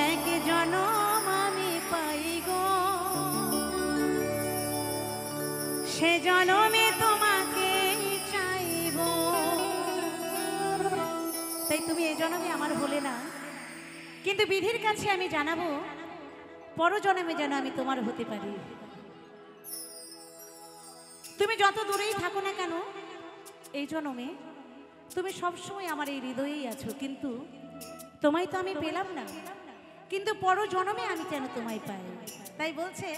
এক জনম আমি পাই গো, সে জনমে তোমাকে চাইব। তাই তুমি এই জনমে আমার হলে না, কিন্তু বিধির কাছে আমি জানাবো পরজন্মে যেন আমি তোমার হতে পারি। তুমি যত দূরেই থাকো না কেন, এই জন্মে তুমি সবসময় আমার এই হৃদয়েই আছো। কিন্তু তোমায় তো আমি পেলাম না, কিন্তু পরজন্মে আমি যেন তোমায় পাই। তাই বলছে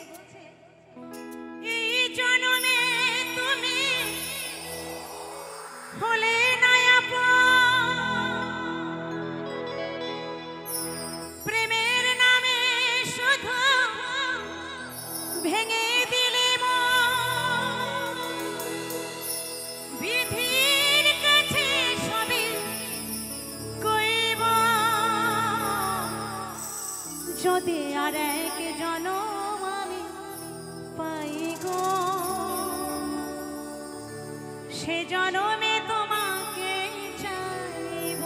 এই জন্মে তুমি হলে না আপন, প্রেমের নামে শুধু ভেঙে দিলে মন। বিধির কাছে সবই কইব, যদি আর এক জনম আমি পাই গো, সে জনমে তোমাকে চাইব।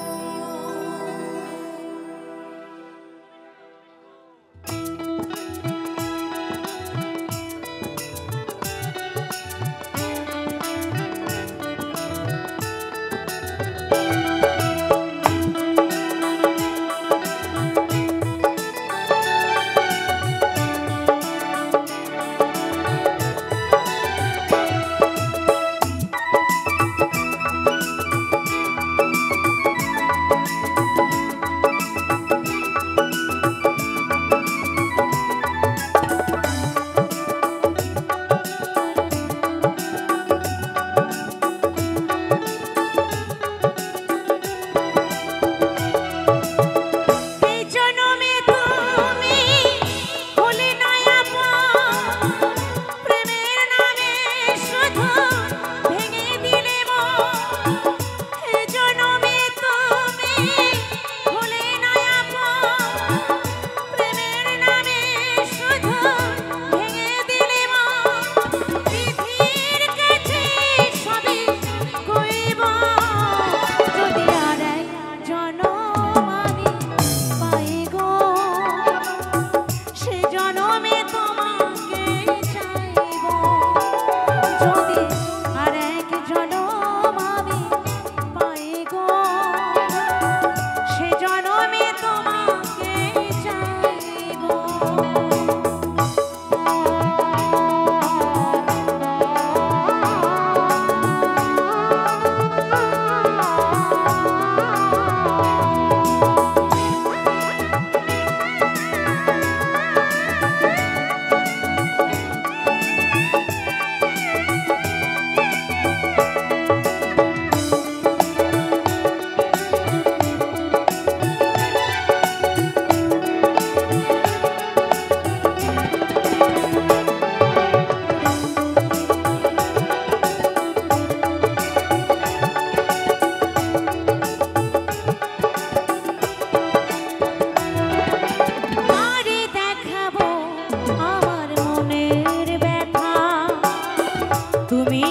তুমি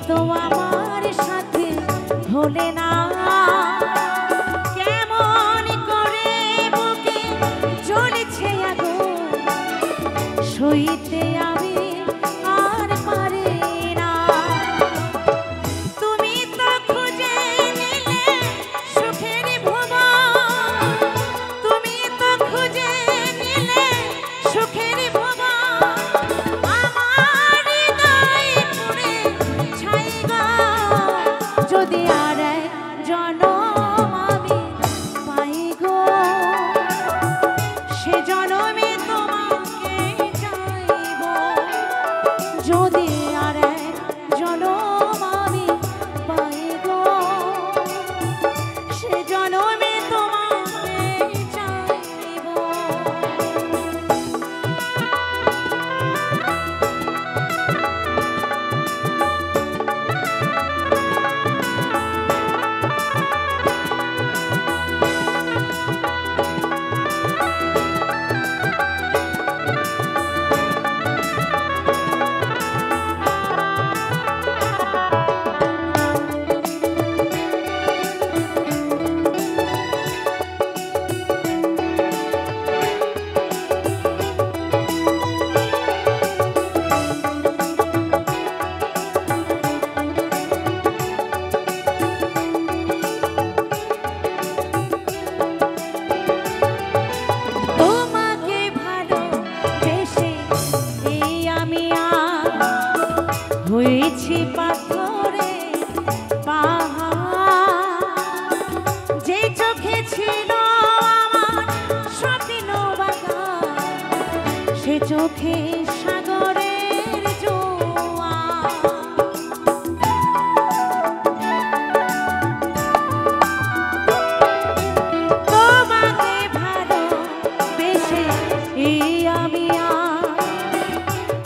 তো আমার সাথে হলে না, কেমন করে বুকে জ্বলছে আগুন, সইতে আমি আর পারি না। তুমি তো খুঁজে নিলে সুখের ভুবন, তুমি তো খুঁজে নিলে সুখের ভুবন, যদি আর এক জনম আমি পাই গো, সে জনমে তোমাকে চাইব। চোখে সাগরের জোয়ার, তোমাকে ভালোবেসে এই আমি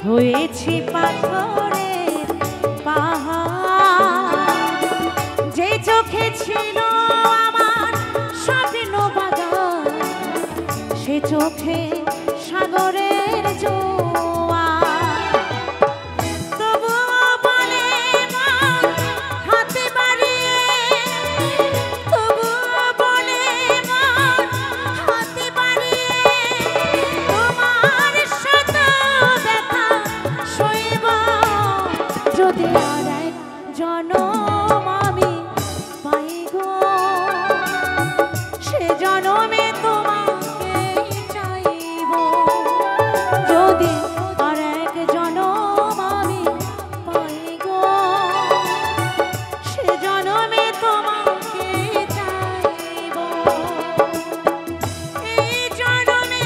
হয়েছি পাথরের পাহাড়। যে চোখে ছিল আমার স্বপ্ন বাগান, সে চোখে সাগরের জোয়ার। তবুও বলে মন হাতে বাড়িয়ে, তবুও বলে মন হাতে বাড়িয়ে, তোমার শত ব্যথা সইব যদি আর এক জনম আমি পাই গো। সে জনমে তোমাকে চাইব যদি আর এক জনম আমি পাই গো। সে জনমে তোমাকে চাইব। এই জনমে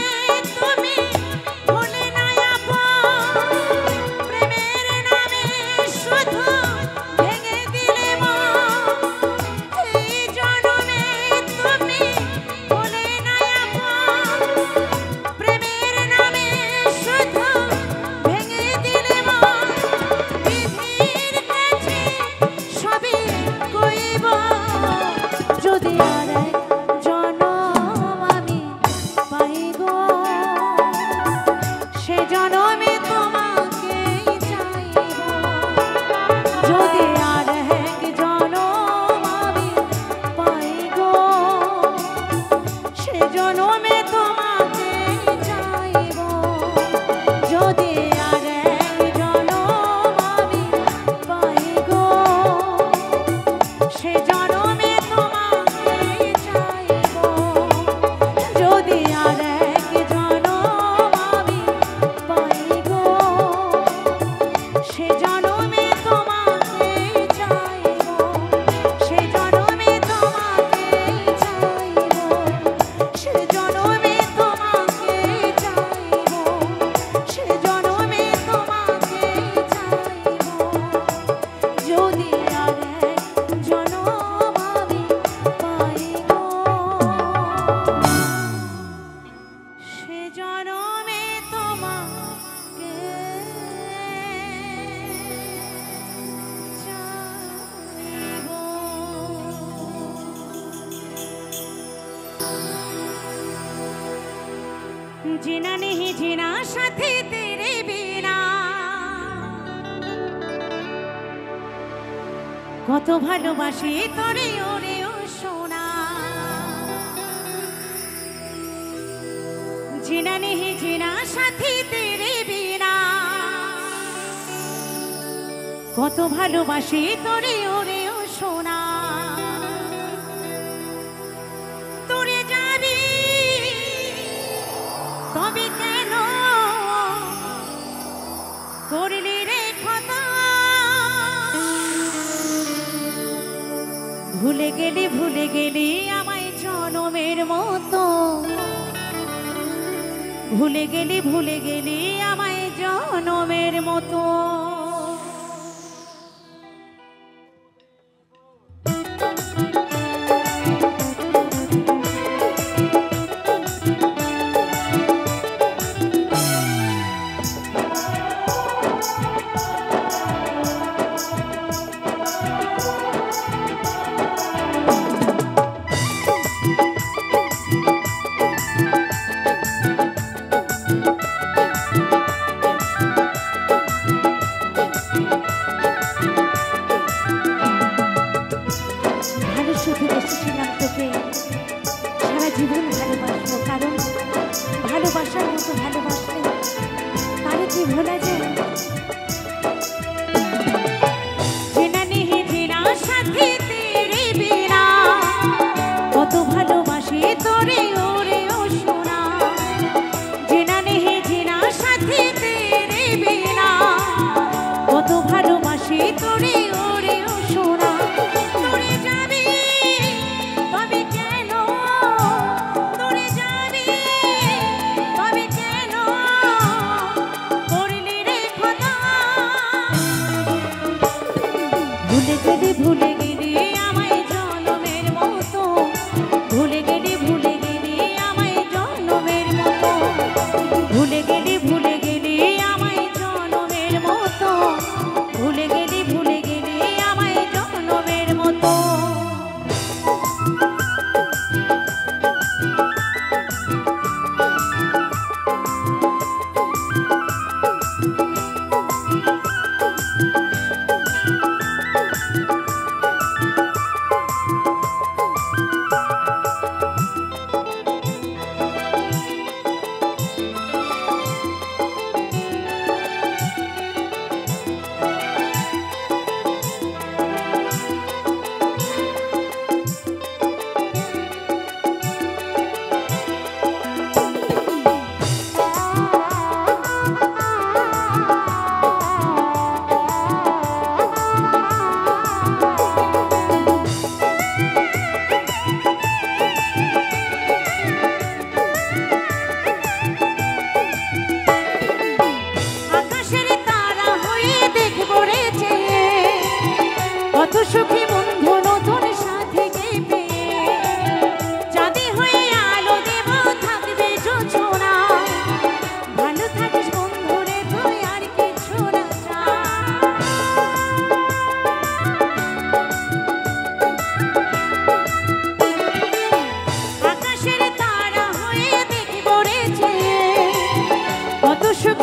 তুমি ভুলে না আপন, প্রেমের নামে শুধু ভেঙে দিলে মন। এই জনমে তুমি ভুলে না আপন, প্রেমের নামে শুধু ভেঙে দিলে মন। বিধির কাছে সবই কইব যদি আর এক জনম আমি পাই গো। সে জনমে তোমাকে চাইব যদি আর এক জনম আমি পাই গো। সে জনমে তোমাকে চাইব যদি আর এক জনম আমি পাই গো। সে জনমে তোমাকে চাইব যদি আর এক জনম আমি পাই গো। সে জনমে তোমাকে চাইব, সে জনমে তোমাকে চাইব, সে জনমে তোমাকে চাইব, সে জনমে তোমাকে চাইব যদি আর এক জনম আমি পাই গো। সে জনমে তোমাকে चाहबो। जीना नहीं जीना साथी तेरे बिना, কত ভালোবাসি তোরে ওরে ও সোনা। जीना नहीं जीना साथी तेरे बिना, কত ভালোবাসি তোরে ওরে ও সোনা। তোরে যাবি তবে কেন করলি রে কথা, ভুলে গেলি আমায় জনমের মতো, ভুলে গেলি আমায় জনমের মতো। সারা জীবন ভালোবাসবো, কারণ ভালোবাসার মতো ভালোবাসলে তারে কি ভোলা যায়। जीना नहीं जीना साथी तेरे बिना, কত ভালোবাসি তোরে ওরে ও সোনা। जीना नहीं जीना साथी तेरे बिना, কত ভালোবাসি তোরে ওরে ও সোনা। তোরে যাবি তবে কেন, তোরে যাবি তবে কেন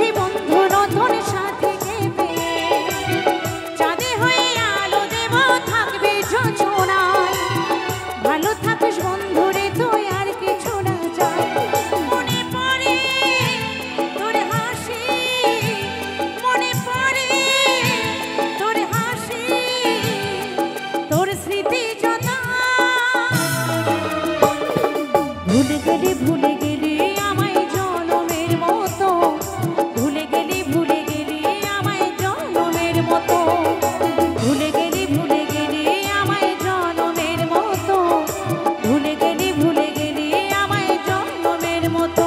সাথী বন্ধু নতুন সাথীকে পেয়ে চাঁদে হয়ে আলো দেব থাকবে যোজনায় ভালো থাকিস বন্ধু রে তুই আর কিছু না চাই মনে পড়ে তোর হাসি মনে পড়ে তোর হাসি তোর স্মৃতি যত ভুলে গেলি আমায় জনমের মতো ভুলে গেলি আমায় জনমের মতো ভুলে গেলি আমায় জনমের মতো ভুলে গেলি আমায় জনমের মতো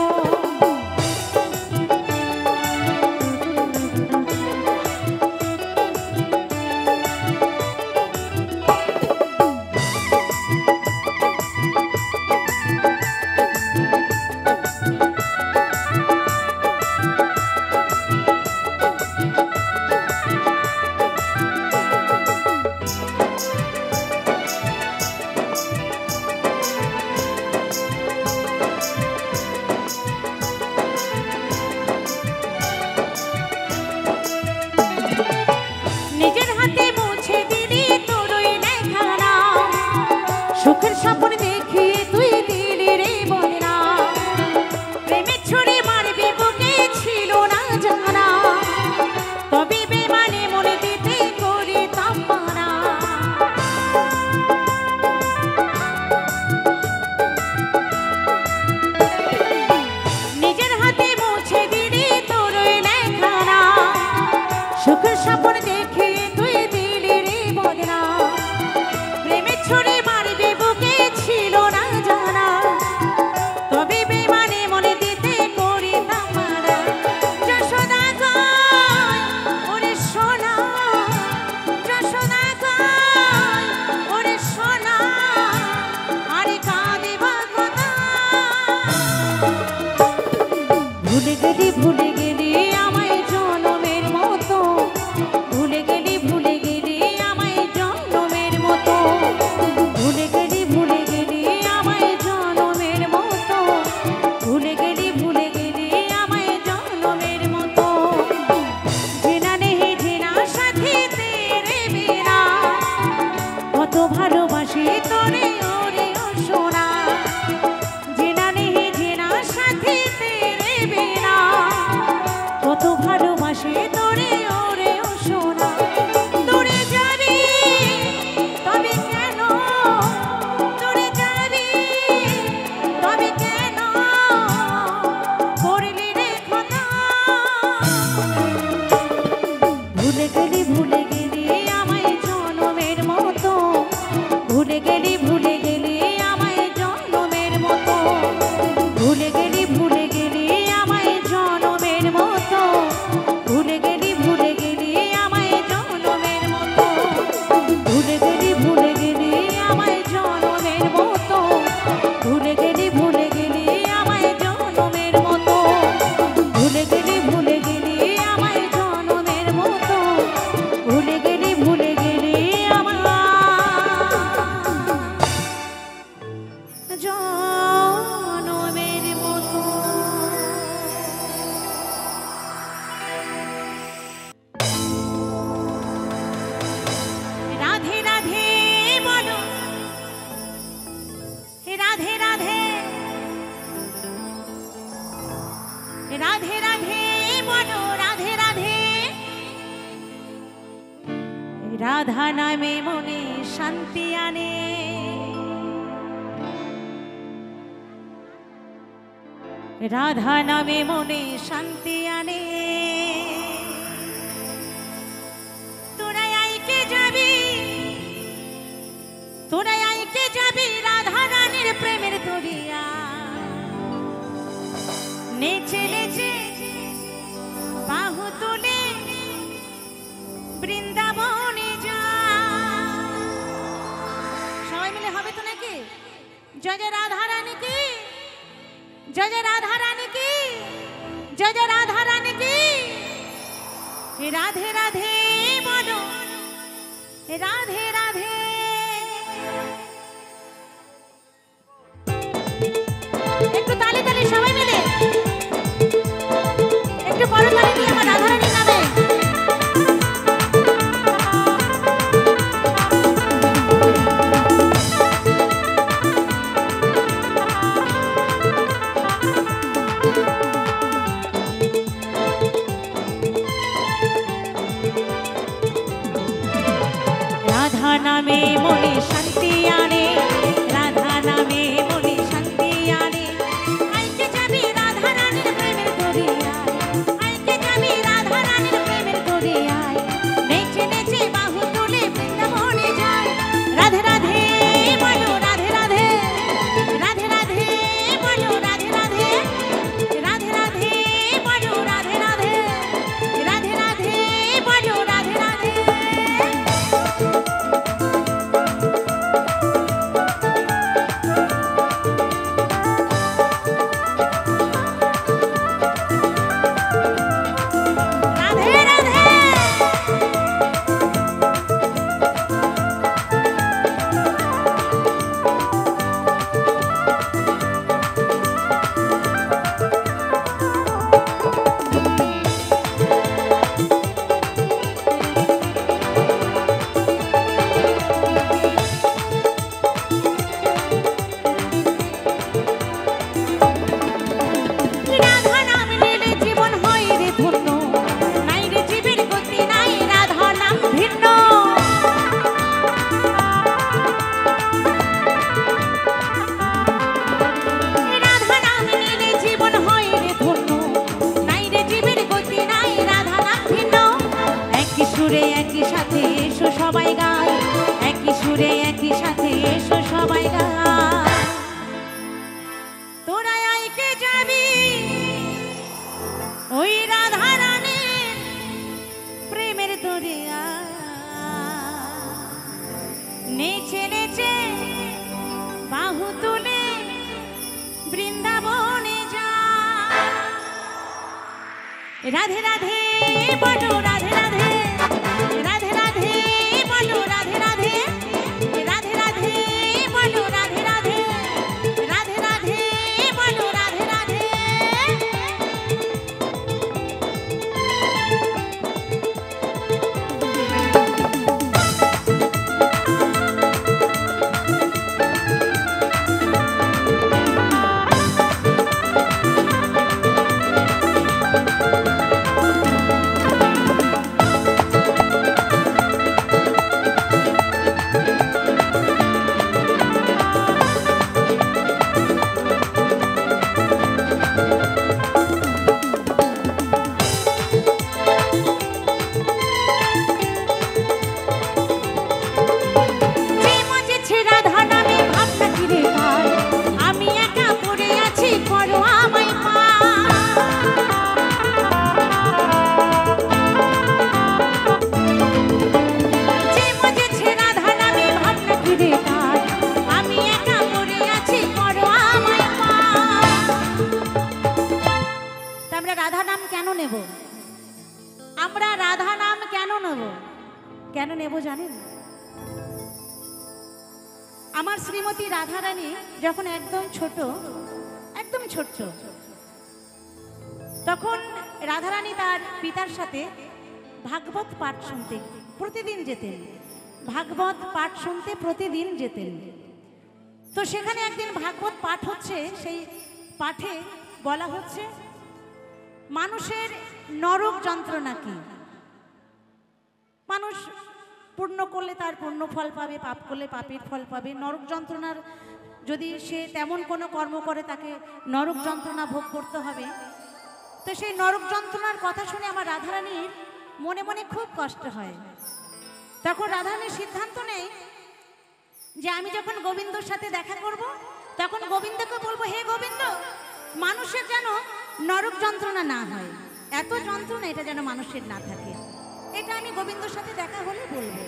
নিজের হাতে মুছে দিলি তোর ওই লেখা নাম সুখের স্বপ্ন দেখিয়ে তুই দিলি রে বদনাম প্রেমের ছুরি মারবি বুকে ছিল না জানা তবে বেমানে মনে দিতে করিতাম মানা নিজের হাতে মুছে দিলি তোর ওই লেখা নাম সুখের স্বপ্ন দেখে তুই দিলি রে বদনাম প্রেমের ছুরি মারবি বুকে ছিল না জানা তবে বেমানে মনে দিতে করিতাম মানা যশোদা কয় ওরে সোনা যশোদা কয় ওরে সোনা আরে কাঁদিবা কথা ভুলে গেলি আমায় জনমের মতো ভুলে গেলি আমায় জনমের মতো ভুলে গেলি আমায় জনমের মতো ভুলে গেলি আমায় জনমের মতো জেনা নেহি জেনা সাথী তেরে বিনা কত ভালোবাসি তোরে ওরে ও সোনা জেনা নেহি জেনা সাথী তেরে বিনা কত ভালোবাসি তোরে ওরে ও সোনা তোরে যাবি তবে কেন তোরে যাবি তবে কেন করলি রে কথা ভুলে গেলি আমায় জনমের মতো ভুলে গেলি আমায় জনমের মতো ভুলে গেলি আমায় জনমের মতো ভুলে গেলি আমায় জনমের মতো ভুলে গেলি আমায় জনমের মতো ভুলে গেলি আমায় জনমের মতো ভুলে গেলি আমায় জনমের মতো ভুলে গেলি আমায় জনমের মতো রাধে রাধে বলো রাধে রাধে রাধে রাধে বলো রাধে রাধে রাধা নামে মনে শান্তি আনে রাধা নামে মনে শান্তি আনে তোরাই আইকে যাবি রাধা রানীর প্রেমের তরিয়া নেচে নেচে বাহু তুলে বৃন্দাবনে যা সবাই মিলে হবে তো নাকি জয় জয় রাধা রানী কি जय जय राधा रानी की जय जय राधा रानी की राधे राधे बोलो राधे राधे একটু তালি তালি সবাই মিলে একটু করতালি দিয়ে আমার রাধারানীর নামে। রাধা নামে মনে শান্তি আনে, রাধা নামে মনে শান্তি আনে। আইকে যাবি রাধা রানীর প্রেমের দরিয়ায়, আইকে যাবি রাধা রানীর প্রেমের দরিয়ায়। নেচে নেচে বাহু তুলে বৃন্দাবনে যায়। রাধে রাধে বলো রাধে রাধে, রাধে রাধে বলো রাধে রাধে, রাধে রাধে বলো রাধে রাধে, রাধে রাধে বলো রাধে রাধে। রাধে রাধে রাধা নাম নিলে জীবন হয় রে ধন্য, নাই রে জীবের গতি নাই রাধা নাম ভিন্ন। রাধা নাম নিলে জীবন হয় রে ধন্য, নাই রে জীবের গতি নাই রাধা নাম ভিন্ন। একই সুরে একই সাথে এসো সবাই গায়, একই সুরে একই সাথে এসো সবাই গায়। তোরা আইকে যাবি ওই রাধা রানীর প্রেমের দরিয়া, নেচে নেচে বাহু তুলে বৃন্দাবনে যা। রাধে রাধে বলো রাধে রাধে, রাধে রাধে বলো রাধে রাধে, রাধে রাধে বলো রাধে রাধে, রাধে রাধে বলো রাধে রাধে। যে মজেছে রাধা নামে ভাবনা কিরে ভাই, আমি একা পড়ে আছি করো আমায় পার। যে মজেছে রাধা নামে ভাবনা কিরে ভাই, আমি একা পড়ে আছি করো আমায় পার। তা আমরা রাধা নাম কেন নেব? আমরা রাধা নাম কেন নেব? কেন নেব জানেন? আমার শ্রীমতী রাধারানী যখন একদম ছোট, একদম ছোট্ট, তখন রাধারানী তার পিতার সাথে ভাগবত পাঠ শুনতে প্রতিদিন যেতেন, ভাগবত পাঠ শুনতে প্রতিদিন যেতেন। তো সেখানে একদিন ভাগবত পাঠ হচ্ছে, সেই পাঠে বলা হচ্ছে মানুষের নরক যন্ত্রণা কি। মানুষ পুণ্য করলে তার পুণ্য ফল পাবে, পাপ করলে পাপের ফল পাবে। নরক যন্ত্রণার যদি সে তেমন কোনো কর্ম করে তাকে নরক যন্ত্রণা ভোগ করতে হবে। তো সেই নরক যন্ত্রণার কথা শুনে আমার রাধারানীর মনে মনে খুব কষ্ট হয়। তখন রাধারানীর সিদ্ধান্ত নেই যে আমি যখন গোবিন্দর সাথে দেখা করব তখন গোবিন্দকে বলবো, হে গোবিন্দ, মানুষের যেন নরক যন্ত্রণা না হয়, এত যন্ত্রণা এটা যেন মানুষের না থাকে, এটা আমি গোবিন্দর সাথে দেখা হলে বলবো।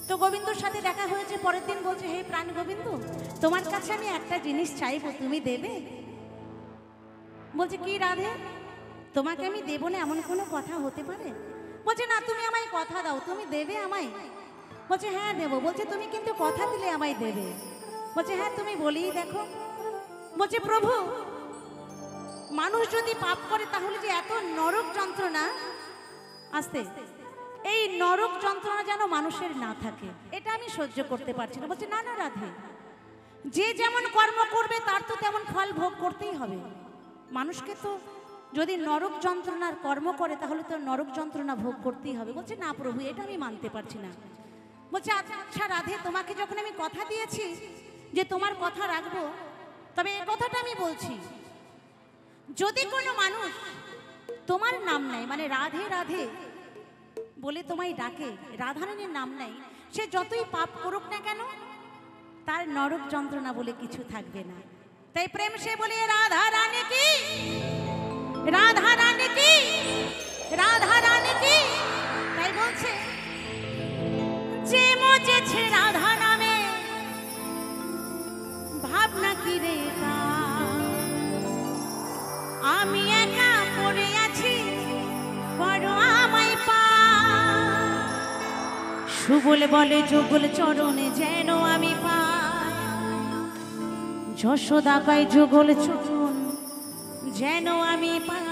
তো গোবিন্দর সাথে দেখা হয়েছে, পরের দিন বলছে, হে প্রাণ গোবিন্দ, তোমার কাছে আমি একটা জিনিস চাইবো, তুমি দেবে? বলছে, কি রাধে, তোমাকে আমি দেবো না এমন কোনো কথা হতে পারে? বলছে, না, তুমি আমায় কথা দাও, তুমি দেবে আমায়? বলছে, হ্যাঁ দেবো। বলছে, তুমি কিন্তু কথা দিলে আমায় দেবে? বলছে, হ্যাঁ, তুমি বলেই দেখো। বলছে, প্রভু, মানুষ যদি পাপ করে তাহলে যে এত নরক যন্ত্রণা আসতে, এই নরক যন্ত্রণা যেন মানুষের না থাকে, এটা আমি সহ্য করতে পারছি না। বলছে না না রাধে, যে যেমন কর্ম করবে তার তো তেমন ফল ভোগ করতেই হবে। মানুষকে তো যদি নরক যন্ত্রণার কর্ম করে তাহলে তো নরক যন্ত্রণা ভোগ করতেই হবে। বলছে না প্রভু, এটা আমি মানতে পারছি না। বলছে আচ্ছা রাধে, তোমাকে যখন আমি কথা দিয়েছি যে তোমার কথা রাখবো, তবে এই কথাটা আমি বলছি, যদি কোনো মানুষ তোমার নাম নেয়, মানে রাধে রাধে বলে তোমায় ডাকে, রাধারানীর নাম নেয়, সে যতই পাপ করুক না কেন তার নরক যন্ত্রণা বলে কিছু থাকবে না। তাই প্রেম সে বলে রাধা রানী কি, রাধা রানী কি, রাধা রানী কি। তাই বলছে যে মজেছে রাধা নামে ভাবনা কি রে, আমি একা পড়ে আছি বড় আমায় পা। সুবল বলে যুগল চরণে যেন আমি পাই, যশোদা পাই যুগল চরণ যেন আমি পাই।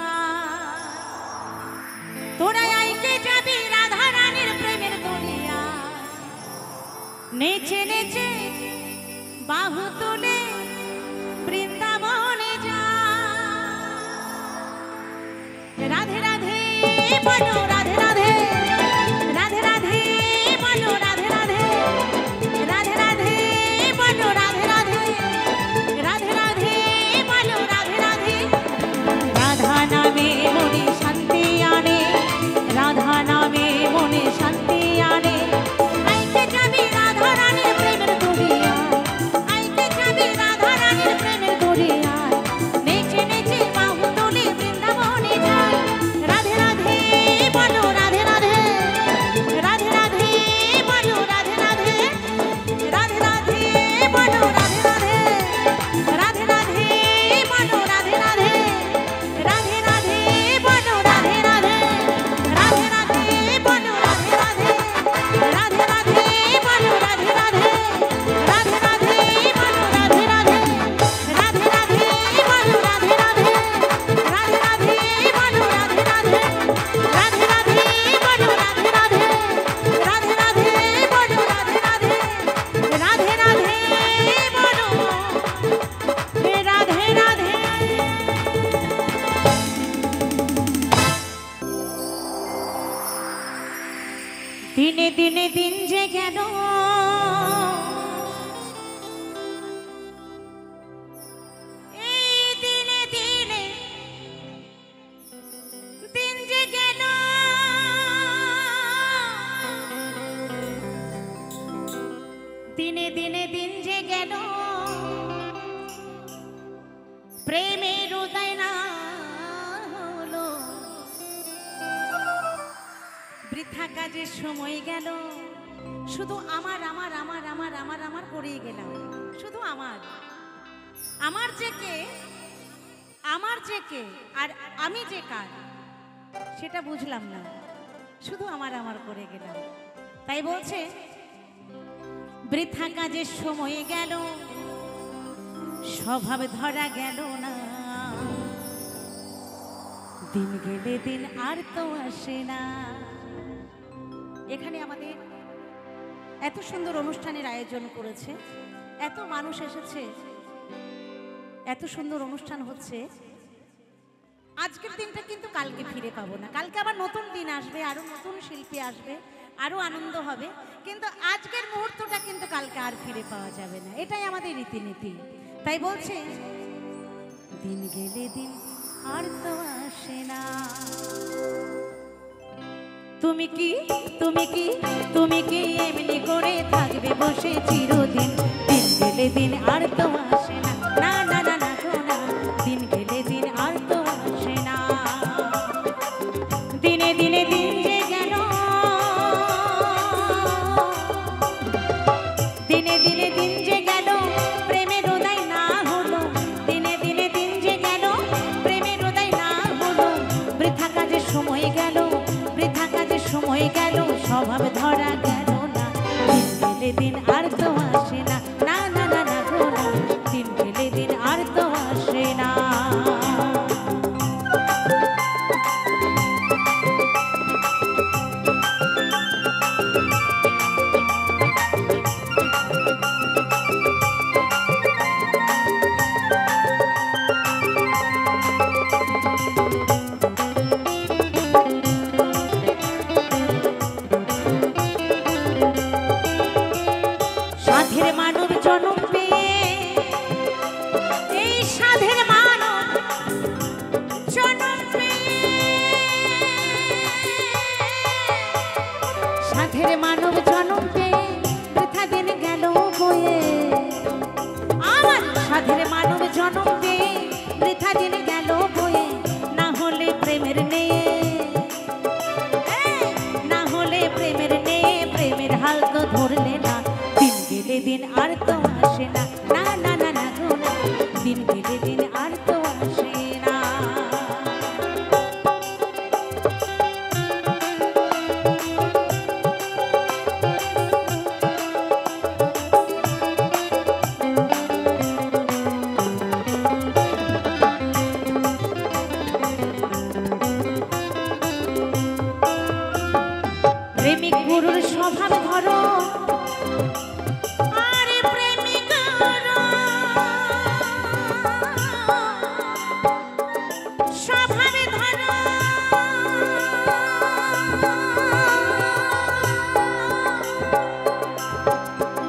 তোরা আইকে যাবি রাধা রানীর প্রেমের দরিয়া, নেচে নেচে বাহু তুলে বৃন্দাবনে যা। রাধে রাধে বলো রাধে রাধে, রাধে রাধে বলো রাধে রাধে, রাধে রাধে বলো রাধে রাধে, রাধে রাধে বলো রাধে রাধে। রাধা নামে মনে শান্তি আনে, রাধা নামে মনে শান্তি আনে। আইকে যাবি রাধা রানীর প্রেমের দরিয়া, আইকে যাবি রাধা রানীর প্রেমের দরিয়া, নেচে নেচে বাহু তুলে বৃন্দাবনে যায়। রাধে রাধে বলো রাধে রাধে, রাধে রাধে বলো রাধে রাধে, রাধে রাধে বলো রাধে রাধে, রাধে রাধে বলো রাধে রাধে, রাধে রাধে বলো রাধে রাধে, রাধে রাধে বলো রাধে রাধে, রাধে রাধে বলো রাধে রাধে, রাধে রাধে বলো রাধে রাধে, রাধে রাধে বলো রাধে রাধে, রাধে রাধে বলো রাধে রাধে, রাধে রাধে বলো রাধে রাধে, রাধে রাধে বলো রাধে রাধে, রাধে রাধে বলো রাধে রাধে। দিনে দিনে দিন যে গেল, এই দিনে দিনে দিন যে গেল, দিনে দিনে দিন যে গেল, প্রেমের উদয় না হলো, বৃথা কাজের সময় গেল, শুধু আমার আমার আমার আমার আমার আমার করেই গেলাম। শুধু আমার, আমার যে কে, আমার যে কে আর আমি যে কার সেটা বুঝলাম না, শুধু আমার আমার করে গেলাম। তাই বলছে বৃথা কাজের সময় গেল, স্বভাব ধরা গেল না, দিন গেলে দিন আর তো আসে না। এখানে আমাদের এত সুন্দর অনুষ্ঠানের আয়োজন করেছে, এত মানুষ এসেছে, এত সুন্দর অনুষ্ঠান হচ্ছে। আজকের দিনটা কিন্তু কালকে ফিরে পাবো না, কালকে আবার নতুন দিন আসবে, আরো নতুন শিল্পী আসবে, আরো আনন্দ হবে, কিন্তু আজকের মুহূর্তটা কিন্তু কালকে আর ফিরে পাওয়া যাবে না, এটাই আমাদের রীতিনীতি। তাই বলছে দিন গেলে দিন আর তো আসে না। তুমি কি তুমি কি তুমি কি এমনি করে থাকবে বসে চিরদিন, দিন গেলে দিন আর তো আসে না, না না না না গো না, দিন গেলে দিন আর তো আসে না। দিনে দিনে দিন যে গেল, দিনে দিনে দিন যে গেল, প্রেমের উদয় না হলো, দিনে দিনে দিন যে গেল, প্রেমের উদয় না হলো, বৃথা কাজের সময় গেল, বৃথা কাজের সময় গেল, স্বভাব ধরা গেল না, দিন গেলে দিন আর তো আসে না, না না না না গো না, দিন গেলে দিন আর তো আসে না। সাধের মানব জনম পেয়ে বৃথা দিন গেল বয়ে আমার সাধের মানব জনম পেয়ে বৃথা দিন গেল বয়ে না হলে প্রেমের নেয়ে না হলে প্রেমের নেয়ে প্রেমের হাল তো ধরলে না দিন গেলে দিন আর তো আসে না না না না না গো না দিন গেলে দিন আর তো আসে না প্রেমিক গুরুর স্বভাব ধরো আরে প্রেমিক স্বভাবে ধরো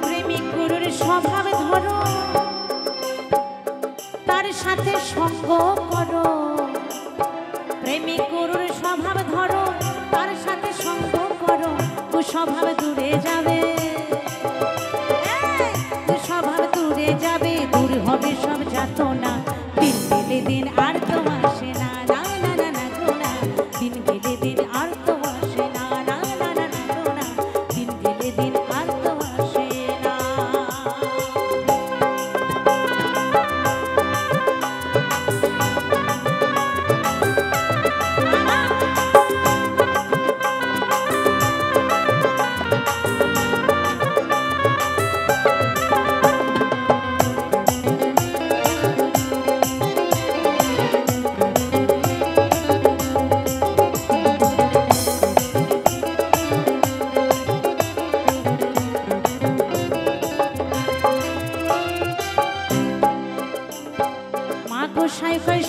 প্রেমিক গুরুর স্বভাবে ধরো তার সাথে সঙ্গ করো প্রেমিক গুরুর স্বভাব ধরো তার সাথে সঙ্গ করো কুস্বভাব দূরে যাবে কুস্বভাব দূরে যাবে দূর হবে সব যাতনা দিন গেলে দিন আর তো আসে না না না না না গো না দিন গেলে দিন আর তো আসে না না না না না গো না দিন গেলে দিন আর তো আসে না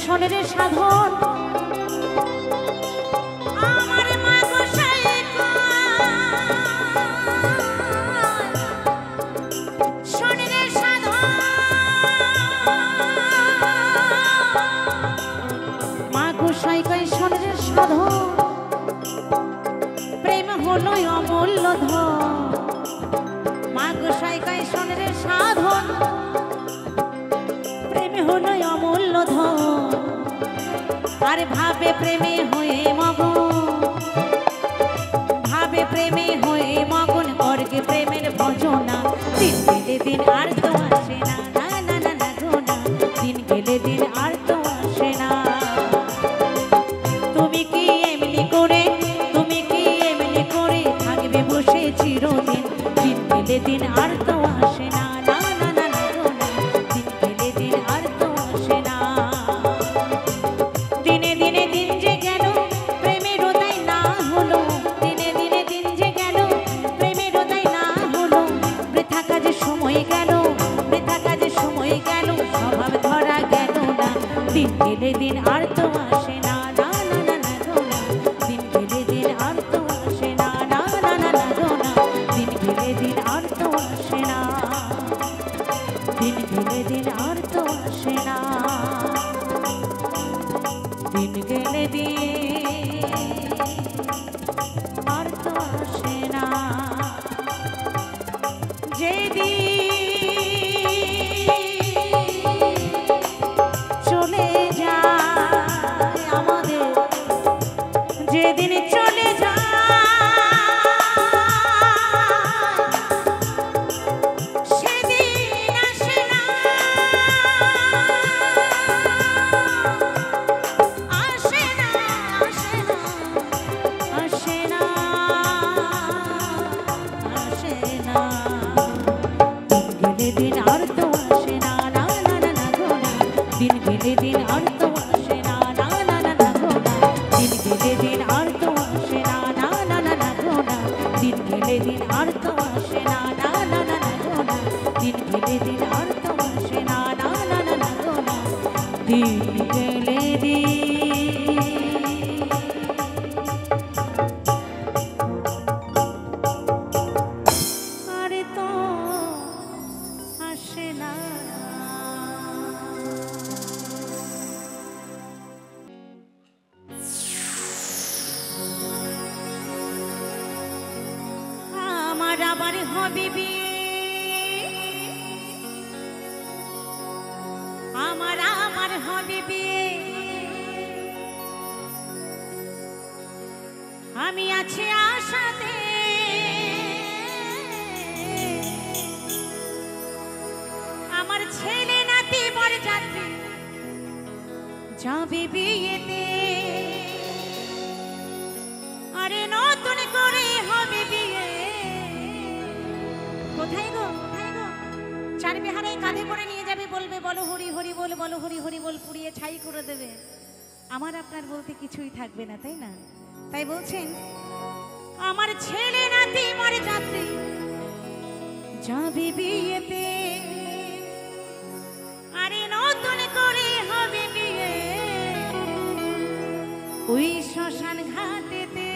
শোনের সাধন আমার মা গোসাই শোনের সাধন মা গোসাই কয় শোনের সাধন প্রেম হলো অমূল্য ধন মা গোসাই কয় শোনের সাধন প্রেমে হলো অমূল্য ধন আর ভাবে প্রেমে হয়ে মগন ভাবে প্রেমে হয়ে মগন করকে প্রেমের ভজনা দিন গেলে দিন আর তো আসে না না না না না গো না দিন গেলে দিন আর তো আসে না তুমি কি এমনি করে থাকবে বসে চিরদিন দিন গেলে দিন আর তো আসে না না না না না গো না দিন গেলে দিন আর তো আসে না দিনে দিনে দিন যে গেল প্রেমের ওদাই না হলো দিনে দিনে দিন যে গেল প্রেমের ওদাই না হলো বৃথা কাজে সময় গেল বৃথা কাজে সময় গেল স্বভাব ধরা গেল না দিন গেলে দিন আর তো আসে না না না না না গো না দিন গেলে দিন আর তো আসে না না না না না গো না দিন গেলে দিন আর তো আসে না দিন গেলে দিন আর তো আসে না দিন গেলে দিন আর তো আসে না চলে যায় আমাদের যেদিন চলে সেদিন আসে না আসে না আসে না আসে না আসে না দিন গেলে দিন আর তো আসে না না না না না গো না দিন গেলে দিন আর তো আসে না না না না না গো না দিন গেলে দিন আর তো আসে না আমার আবার হবে বিয়ে, আমার আবার হবে বিয়ে, আমি আছি আশাতে আমার ছেলে নাতি বরযাত্রী যাবে বিয়েতে, আরে নতুন করে হবে বিয়ে। কোথায় গো কোথায় গো? চার বেহারায় কাঁধে করে নিয়ে যাবে, বলবে বলো হরি হরি বল, বলো হরি হরি বল, পুড়িয়ে ছাই করে দেবে। আমার আপনার বলতে কিছুই থাকবে না, তাই না? তাই বলছেন আমার ছেলে নাতি বরযাত্রী যাবে বিয়েতে, আরে নতুন করে হবে বিয়ে ওই শ্মশান ঘাটেতে।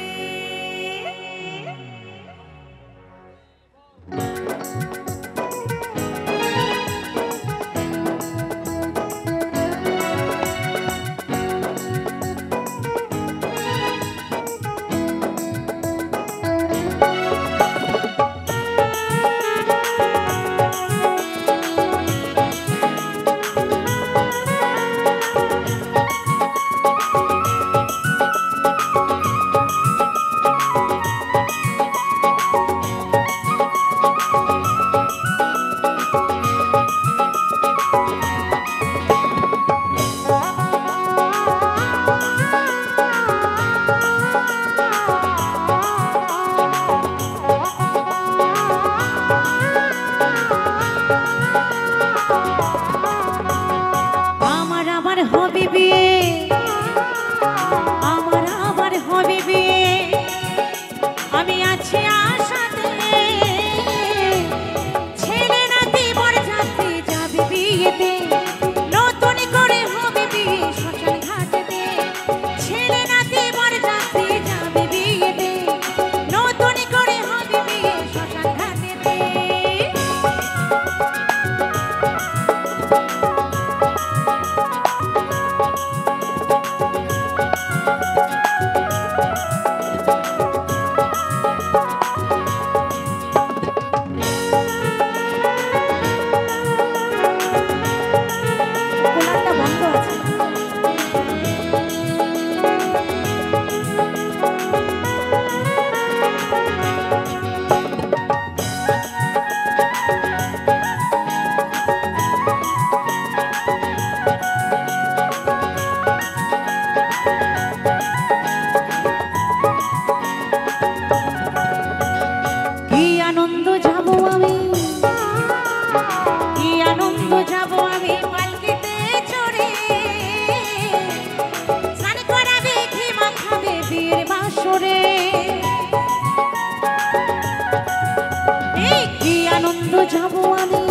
যাব আমি,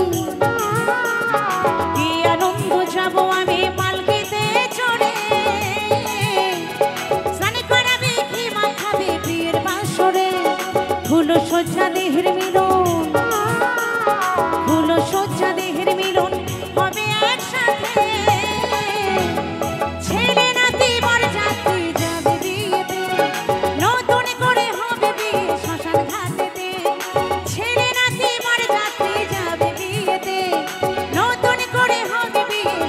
কি আনন্দ যাব আমি পালকিতে চড়ে, স্নান করাবে কি মাখাবে বিয়ের বাসরে, ফুল সজ্জা দেহের মিলন, ফুল সজ্জা দেহের মিলন হবে একসাথে, ছেলে নাতি বরযাত্রী যাবে বিয়েতে, নতুন করে হবে বিয়ে শ্মশান ঘাটেতে, ছেলে নাতি বরযাত্রী যাবে বিয়েতে, নতুন করে হবে বিয়ে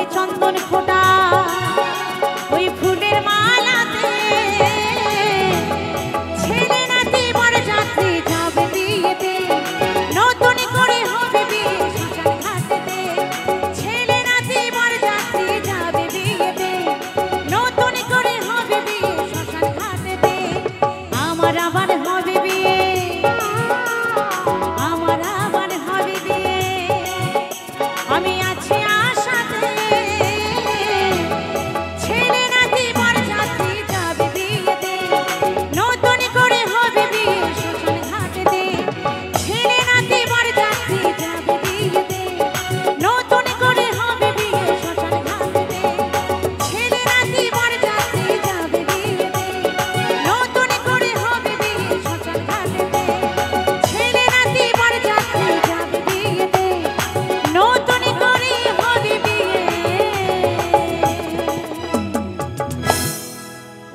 হবে চন্দন ফোঁটা ওই ফুলের মালাতে ছেলে নাতি বর যাত্রী যাবে বিয়েতে নতুন করে হবে বিয়ে শ্মশান ঘাটেতে ছেলে নাতি বর যাত্রী যাবে বিয়েতে নতুন করে হবে বিয়ে শ্মশান ঘাটেতে আমার আবার হবে বিয়ে আমার আবার হবে বিয়ে আমি আছি আশাতে ছেলে নাতি বর যাত্রী যাবে বিয়েতে নতুন করে হবে বিয়ে শ্মশান ঘাটেতে ছেলে নাতি বর যাত্রী যাবে বিয়েতে নতুন করে হবে বিয়ে শ্মশান ঘাটেতে ছেলে নাতি বর যাত্রী যাবে বিয়েতে নতুন করে হবে বিয়ে শ্মশান ঘাটেতে ছেলে নাতি বর যাত্রী যাবে বিয়েতে নতুন করে হবে বিয়ে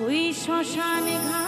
ওই শ্মশান ঘাট